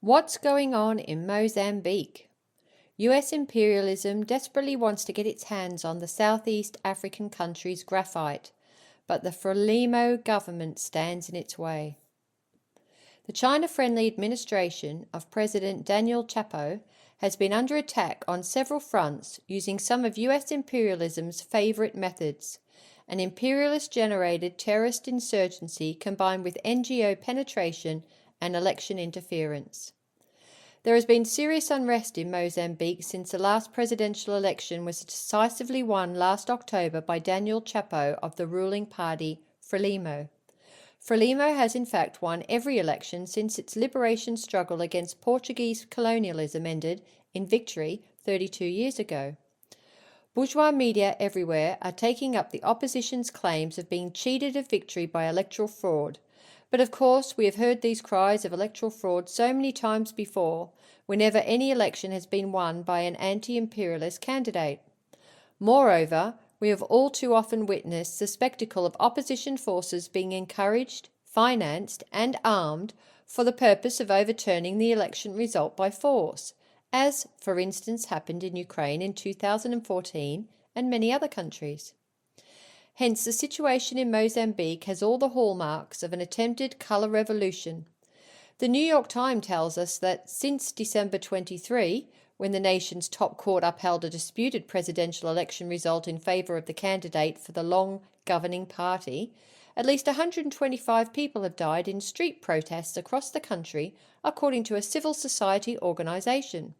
What's going on in Mozambique? US imperialism desperately wants to get its hands on the Southeast African country's graphite, but the Frelimo government stands in its way. The China-friendly administration of President Daniel Chapo has been under attack on several fronts using some of US imperialism's favourite methods, an imperialist-generated terrorist insurgency combined with NGO penetration and election interference. There has been serious unrest in Mozambique since the last presidential election was decisively won last October by Daniel Chapo of the ruling party Frelimo. Frelimo has in fact won every election since its liberation struggle against Portuguese colonialism ended in victory 32 years ago. Bourgeois media everywhere are taking up the opposition's claims of being cheated of victory by electoral fraud. But of course, we have heard these cries of electoral fraud so many times before, whenever any election has been won by an anti-imperialist candidate. Moreover, we have all too often witnessed the spectacle of opposition forces being encouraged, financed, and armed for the purpose of overturning the election result by force, as, for instance, happened in Ukraine in 2014 and many other countries. Hence, the situation in Mozambique has all the hallmarks of an attempted colour revolution. The New York Times tells us that since December 23, when the nation's top court upheld a disputed presidential election result in favour of the candidate for the long governing party, at least 125 people have died in street protests across the country, according to a civil society organisation.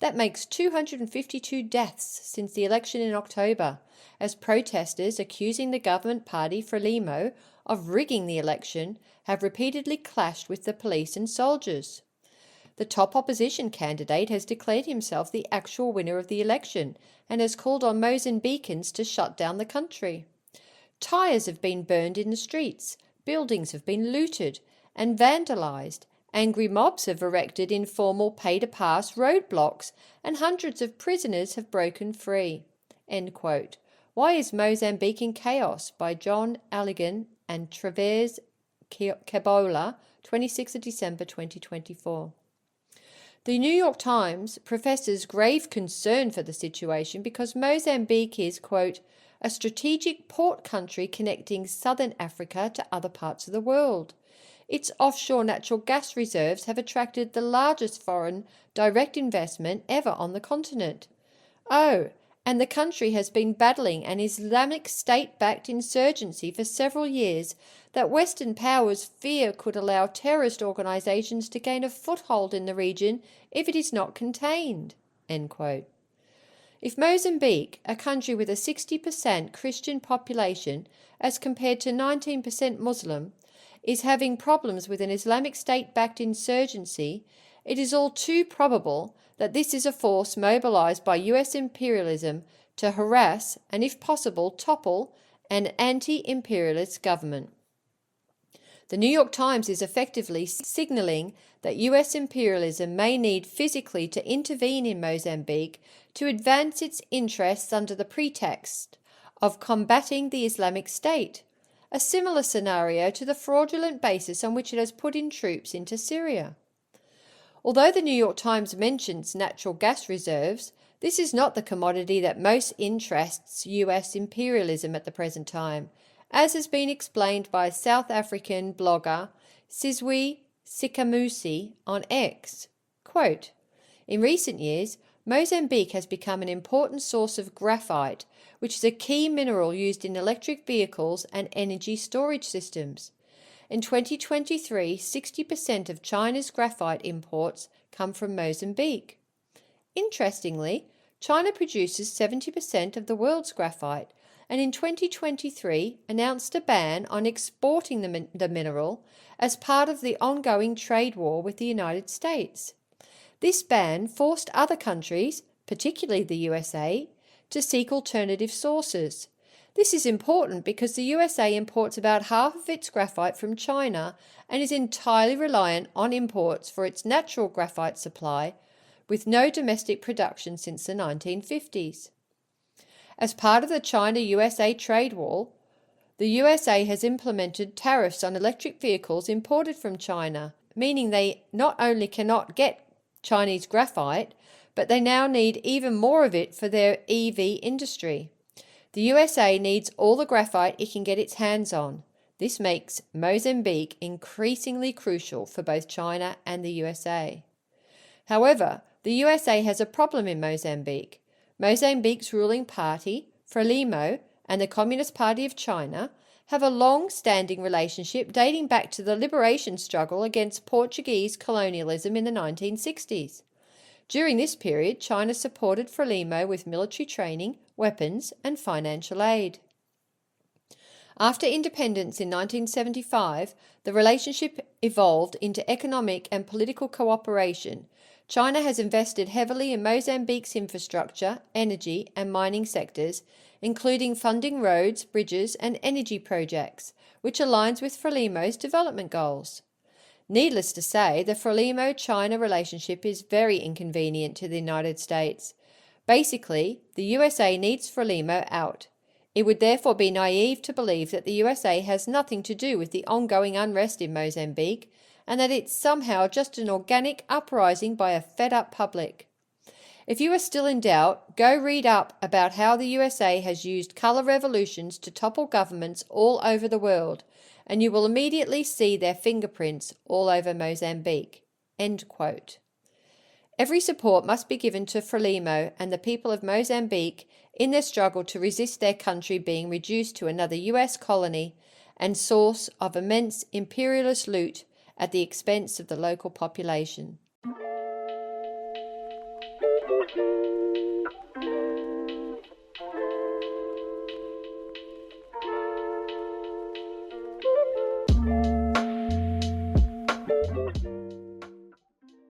That makes 252 deaths since the election in October, as protesters accusing the government party Frelimo of rigging the election have repeatedly clashed with the police and soldiers. The top opposition candidate has declared himself the actual winner of the election and has called on Mozambicans to shut down the country. Tyres have been burned in the streets, buildings have been looted and vandalised, angry mobs have erected informal pay-to-pass roadblocks, and hundreds of prisoners have broken free. End quote. Why is Mozambique in Chaos? By John Alligan and Travers Cabola, 26 December 2024. The New York Times professes grave concern for the situation because Mozambique is, quote, a strategic port country connecting southern Africa to other parts of the world. Its offshore natural gas reserves have attracted the largest foreign direct investment ever on the continent. Oh, and the country has been battling an Islamic State-backed insurgency for several years that Western powers fear could allow terrorist organisations to gain a foothold in the region if it is not contained. End quote. If Mozambique, a country with a 60% Christian population as compared to 19% Muslim, is having problems with an Islamic State-backed insurgency, it is all too probable that this is a force mobilised by US imperialism to harass and, if possible, topple an anti-imperialist government. The New York Times is effectively signalling that US imperialism may need physically to intervene in Mozambique to advance its interests under the pretext of combating the Islamic State, a similar scenario to the fraudulent basis on which it has put in troops into Syria. Although the New York Times mentions natural gas reserves, this is not the commodity that most interests US imperialism at the present time, as has been explained by South African blogger Sizwe Sikamusi on X. Quote, in recent years, Mozambique has become an important source of graphite, which is a key mineral used in electric vehicles and energy storage systems. In 2023, 60% of China's graphite imports come from Mozambique. Interestingly, China produces 70% of the world's graphite, and in 2023 announced a ban on exporting the mineral as part of the ongoing trade war with the United States. This ban forced other countries, particularly the USA, to seek alternative sources. This is important because the USA imports about half of its graphite from China and is entirely reliant on imports for its natural graphite supply, with no domestic production since the 1950s. As part of the China-USA trade war, the USA has implemented tariffs on electric vehicles imported from China, meaning they not only cannot get Chinese graphite, but they now need even more of it for their EV industry. The USA needs all the graphite it can get its hands on. This makes Mozambique increasingly crucial for both China and the USA. However, the USA has a problem in Mozambique. Mozambique's ruling party, Frelimo, and the Communist Party of China have a long-standing relationship dating back to the liberation struggle against Portuguese colonialism in the 1960s. During this period, China supported Frelimo with military training, weapons, and financial aid. After independence in 1975, the relationship evolved into economic and political cooperation. China has invested heavily in Mozambique's infrastructure, energy, and mining sectors, including funding roads, bridges, and energy projects, which aligns with Frelimo's development goals. Needless to say, the Frelimo-China relationship is very inconvenient to the United States. Basically, the USA needs Frelimo out. It would therefore be naive to believe that the USA has nothing to do with the ongoing unrest in Mozambique, and that it's somehow just an organic uprising by a fed-up public. If you are still in doubt, go read up about how the USA has used colour revolutions to topple governments all over the world, and you will immediately see their fingerprints all over Mozambique." End quote. Every support must be given to Frelimo and the people of Mozambique in their struggle to resist their country being reduced to another US colony and source of immense imperialist loot at the expense of the local population.